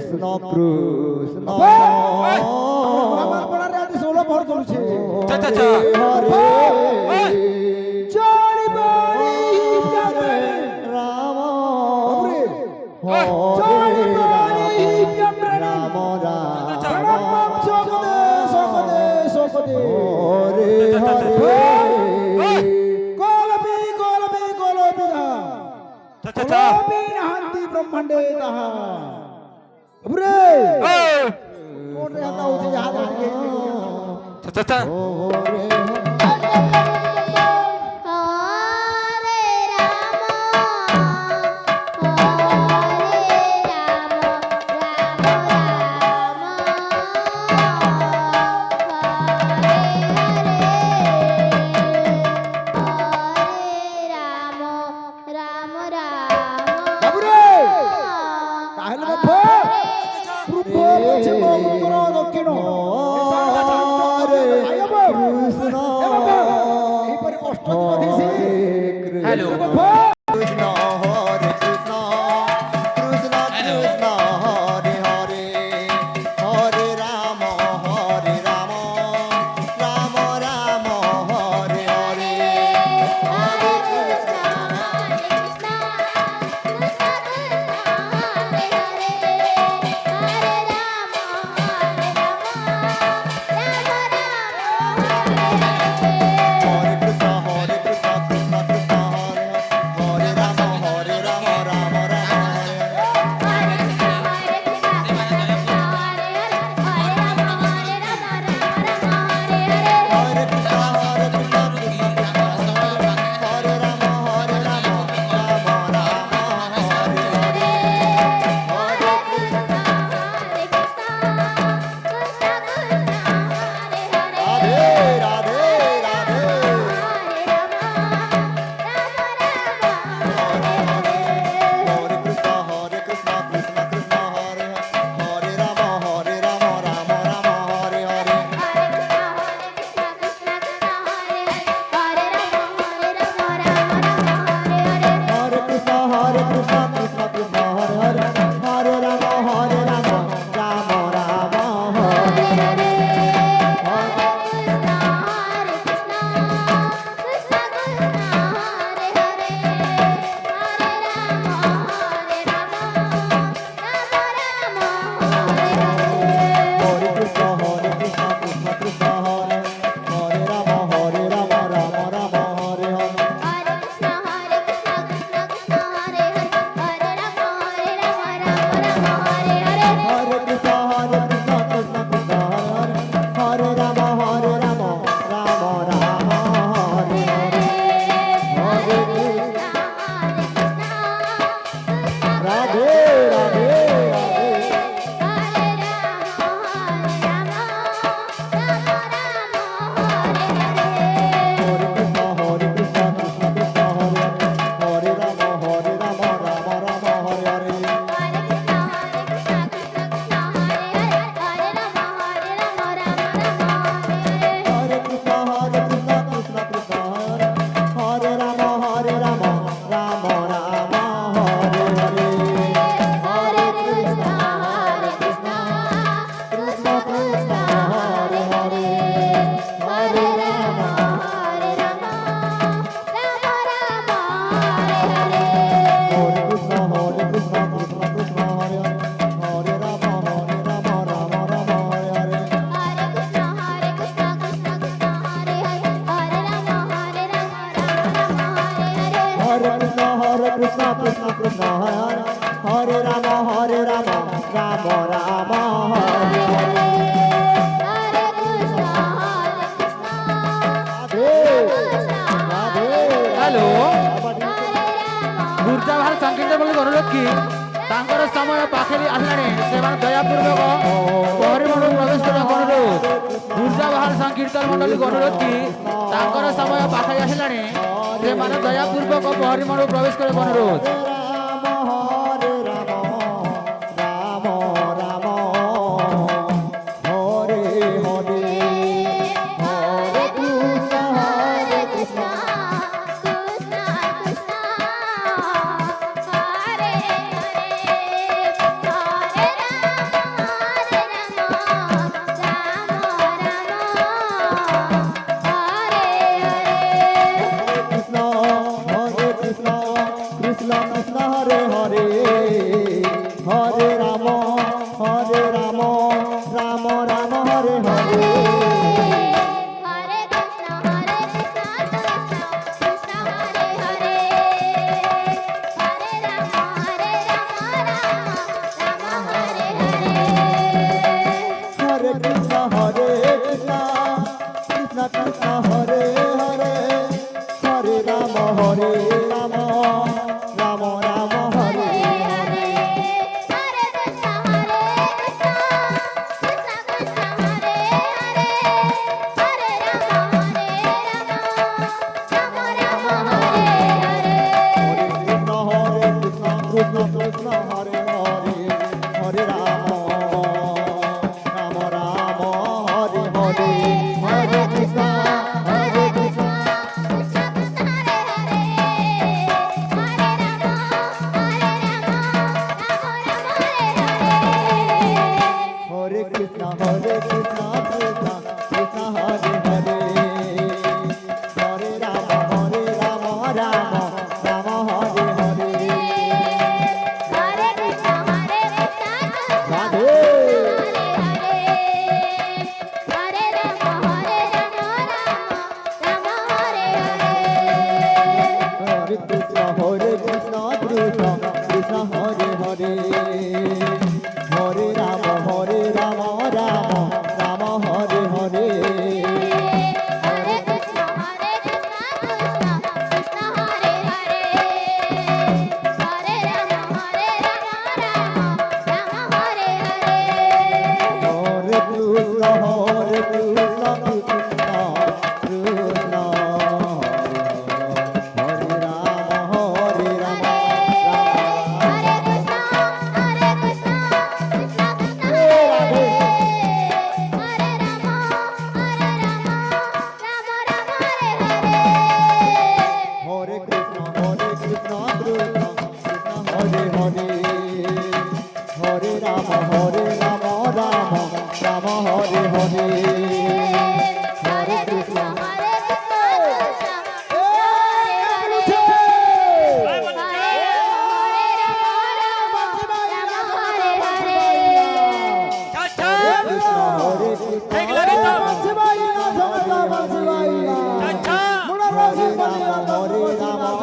কৃষ্ণ কৃষ্ণ আমার পড়ারে আদি 16 ভর চলছে আচ্ছা আচ্ছা হরে চড়ি বড়ি রাম চড়ি হরে বড়ি রাম রাম সকদে সকদে সকদে হরে হরে কলবি কলবি কলবি আচ্ছা আচ্ছা কলবি নাহান্তি ব্রহ্মাণ্ডে তাহা রে কোন রে হাতা উঠে যা দাঁড়িয়ে আচ্ছা আচ্ছা হরে বাবুরে তাহলে বাবা পূর্ব পশ্চিম উত্তর দক্ষিণ হরে কৃষ্ণ এইপরি অষ্টদিবাধীশী হ্যালো বাবা কৃষ্ণ হরে কৃষ্ণ কৃষ্ণ কৃষ্ণ হরে হরে হরে রাম রাম রাম হরে হরে হরে কৃষ্ণ হরে কৃষ্ণ কৃষ্ণ কৃষ্ণ হরে হরে রাম রাম রাম হরে কৃষ্ণ কৃষ্ণ কৃষ্ণ হরে রাম রাম রাম হরে হরে হরে কৃষ্ণ রাধে রাধে রাধে হরে কৃষ্ণ কৃষ্ণ কৃষ্ণ হরে হরে রাম রাম রাম হরে হরে হরে কৃষ্ণ কৃষ্ণ কৃষ্ণ হরে হরে হরে রাম রাম রাম হরে হরে হরে কৃষ্ণ কৃষ্ণ কৃষ্ণ হরে হরে রাম রাম হরে হরে হরে কৃষ্ণ কৃষ্ণ কৃষ্ণ হরে হরে রাম রাম রাম হরে হরে হরে কৃষ্ণ রাধে রাধে রাধে হরে কৃষ্ণ কৃষ্ণ কৃষ্ণ হরে হরে রাম রাম হরে হরে হরে কৃষ্ণ কৃষ্ণ কৃষ্ণ হরে রাম রাম রাম হরে হরে হরে কৃষ্ণ কৃষ্ণ কৃষ্ণ হরে হরে হরে রাম হরে কৃষ্ণ কৃষ্ণ কৃষ্ণ হরে হরে রাম রাম হরে হরে হরে কৃষ্ণ কৃষ্ণ কৃষ্ণ হরে রাম রাম রাম হরে হরে রাধে রাধে হ্যালো গুর্জା ଭାର ସଂକୀର୍ତ୍ତନ ବୋଲି ଅନୁରୋଧ କି ତାଙ୍କର ସମୟ ପାଖରେ ଆସିଲାଣି ସେମାନେ ଦୟାପୂର୍ବକ ପହରି ମଣ୍ଡଳକୁ ପ୍ରବେଶ କରିବାକୁ ଅନୁରୋଧ ଗୁର୍ଜା ଭାର ସଂକୀର୍ତ୍ତନ ମଣ୍ଡଳୀକୁ ଅନୁରୋଧ କି ତାଙ୍କର ସମୟ ପାଖରେ ଆସିଲାଣି ସେମାନେ ଦୟାପୂର୍ବକ ପହରି ମଣ୍ଡଳକୁ ପ୍ରବେଶ କରିବାକୁ ଅନୁରୋଧ Ram Hare Ram Ram Ram Hare Hare Hare Krishna Hare Krishna, Krishna Krishna, Hare Hare, Hare Rama, হরে Ram Ram Ram Hare Hare Hare Krishna, Krishna Krishna, Hare Hare. Hare Rama, Rama Hare Hare. হরে কৃষ্ণ হরে কৃষ্ণ কৃষ্ণ কৃষ্ণ হরে রাম হরে Ram Hare Krishna, Krishna Krishna, Hare Hare. Hare Rama, Rama Hare Hare. হরে Krishna Krishna Krishna Hare Hare Hare Ram Ram Ram Hare Hare Hare Krishna, Krishna Ram Hare Hare Hare Krishna Krishna Hare Rama,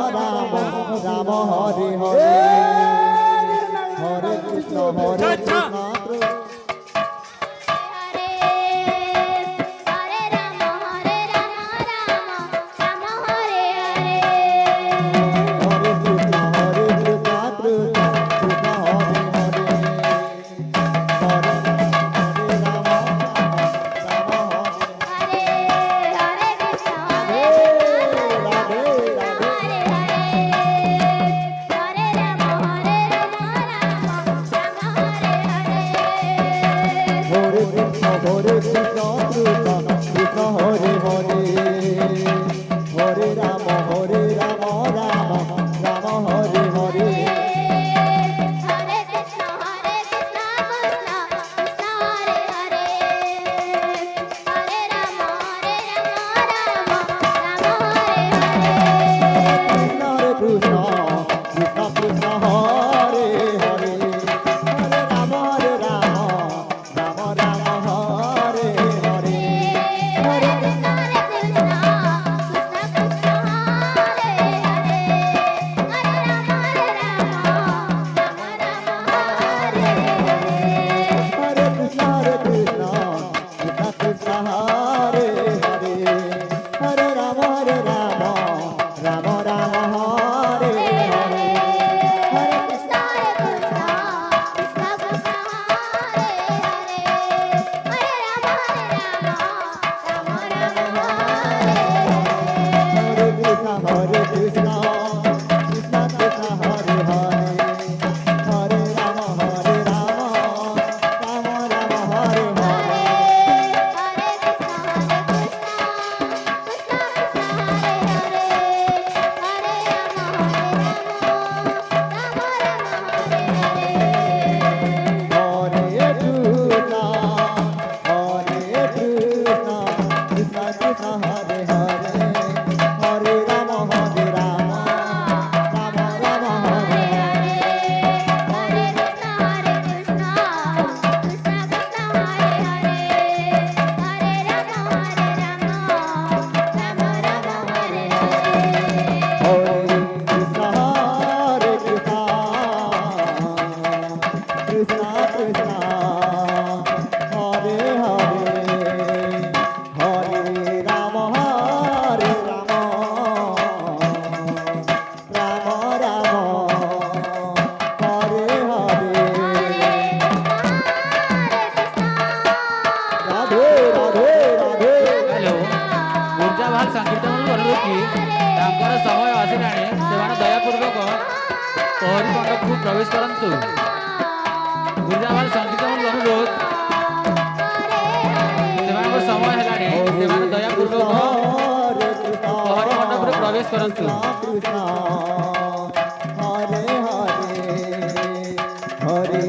Rama Hare Hare. হরে কৃষ্ণ কৃষ্ণ কৃষ্ণ হরে হরে হরে রাম রাম হরে Hare Krishna, Radhe Radhe Hare Rama, Rama Hare Hare. হরে Krishna Krishna Krishna Hare Hare Hare Ram Ram Ram Hare Hare Hare Krishna, Krishna Krishna, Hare Hare. Hare Rama, Rama Hare Hare. Krishna হরে Krishna Krishna Krishna Hare Hare Hare Ram Ram Ram Hare Hare Hare Krishna, Krishna Krishna, Hare Hare. Hare Rama, Rama Hare Hare. হরে Krishna Krishna Krishna Hare Hare Hare Ram Ram Ram Hare Hare Hare Krishna, Krishna Krishna, Hare Hare. Hare Rama, Rama Hare Hare. হরে Krishna Krishna Krishna Krishna Hare Hare Hare Ram Ram Ram Hare Hare Hare Krishna, Krishna Krishna, Hare Hare. ମଣ୍ଡପକୁ ପ୍ରବେଶ କରନ୍ତୁ। ଗୁରୁଜାବାଲ ସଙ୍ଗୀତ ଅନୁରୋଧ, ସେମାନଙ୍କ ସମୟ ହେଲାଣି, ସେମାନେ ଦୟାପୂର୍ବକ ପହରି ମଣ୍ଡପରେ ପ୍ରବେଶ କରନ୍ତୁ। ହରେ ହରେ ହରେ